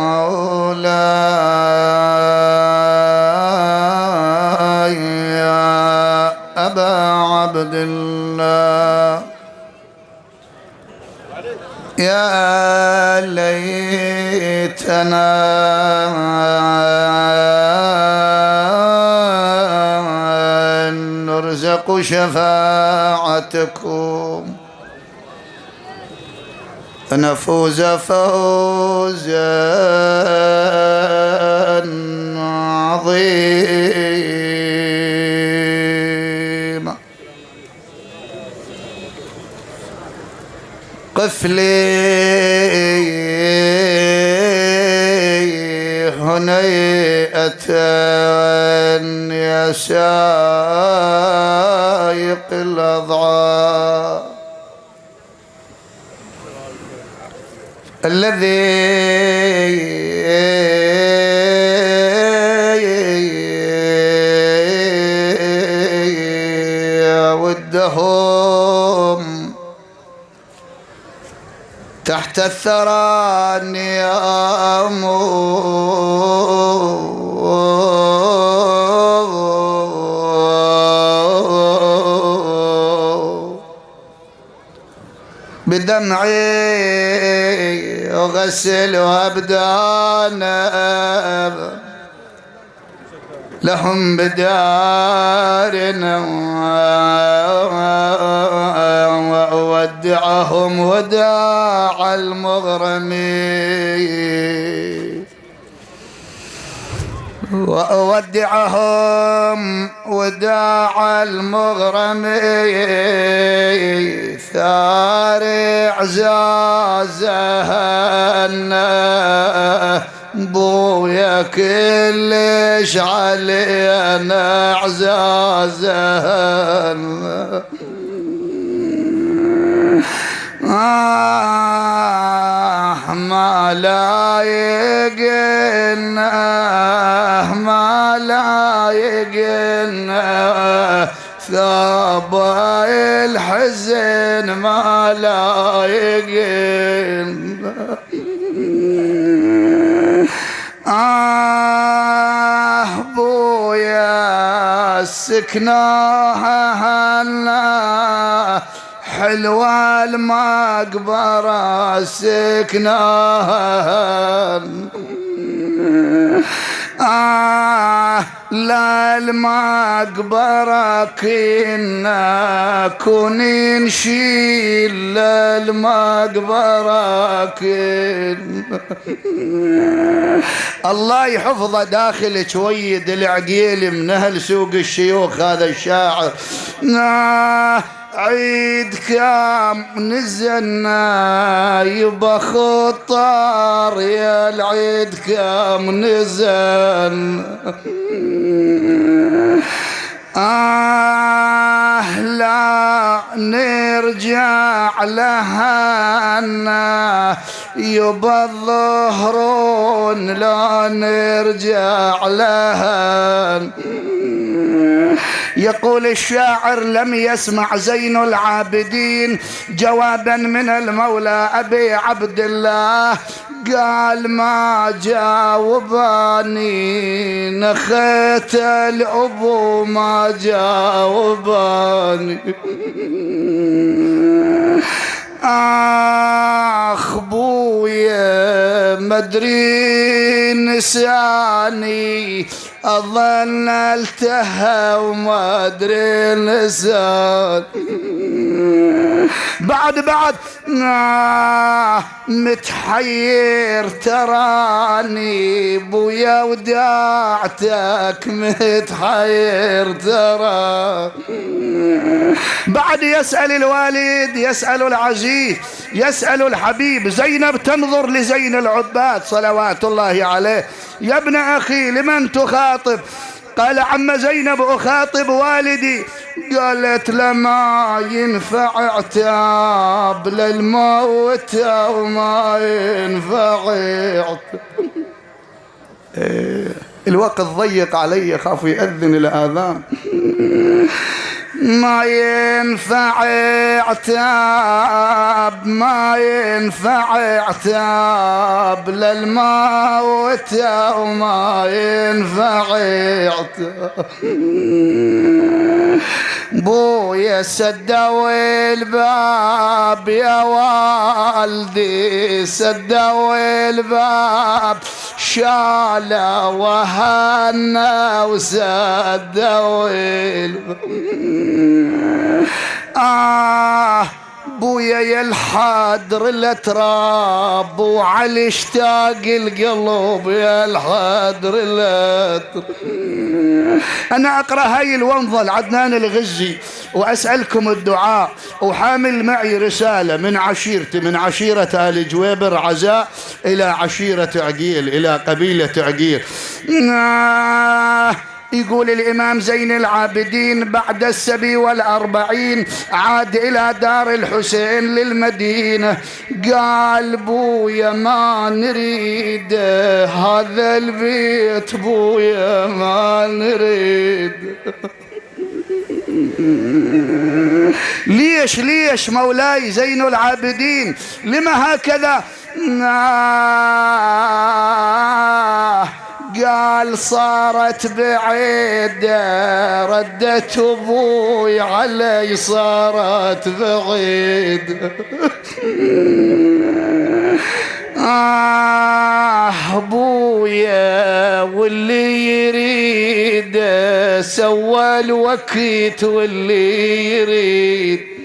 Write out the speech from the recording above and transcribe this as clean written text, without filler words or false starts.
مولاي يا أبا عبد الله يا ليتنا نرزق شفاعتكم فنفوز فوزا عظيما. قف لي هنيئة يا سايق الأضعاف الذي ودهم تحت الثرى النيام بدمعي أغسل أبدانا لهم بدارنا وأودعهم وداع المغرمين وأودعهم وداع المغرمين ثار عزازهن بويا كلش علينا عزازهن ما لا يقنا ما لا يقنا ثاب الحزن ما لا يقنا بويا سكناها حلوة المقبرة سكناها لا المقبرة كنا كوني نشيل المقبرة كنا الله يحفظه داخل شويد العقيل من أهل سوق الشيوخ هذا الشاعر عيد كام نزلنا يبا خطار يا العيد كام نزلنا لا نرجع لهنا يبا الظهرون لا نرجع لها. يقول الشاعر لم يسمع زين العابدين جوابا من المولى أبي عبد الله قال ما جاوباني نخيت الأبو ما جاوباني بويا مدري نساني أظن التهى وما أدري نسان بعد متحير تراني بويا وداعتك متحير ترى بعد يسأل الوالد يسأل العزيز يسأل الحبيب زينب تنظر لزين العباد صلوات الله عليه يا ابن أخي لمن تخاطب قال عم زينب أخاطب والدي قالت لما ينفع عتاب للموت وما ينفع الوقت ضيق علي خاف يأذن الآذان ما ينفع عتاب، ما ينفع عتاب للموت وما ينفع عتاب. بويا سدوا الباب يا والدي، سدوا الباب، شالا وهنا وسدوا الباب. بويا يا الحدر الاتراب، وعلي اشتاق القلب يا الحدر الاتراب. انا اقرا هاي الونظه لعدنان الغزي واسالكم الدعاء، وحامل معي رساله من عشيرتي، من عشيره ال جويبر عزاء الى عشيره عقيل، الى قبيله عقيل. يقول الإمام زين العابدين بعد 47 عاد إلى دار الحسين للمدينة. قال بويا ما نريد هذا البيت، بويا ما نريد. ليش مولاي زين العابدين لما هكذا؟ قال صارت بعيدة، ردت أبوي علي صارت بعيدة. أبويا واللي يريد سوى الوقت، واللي يريد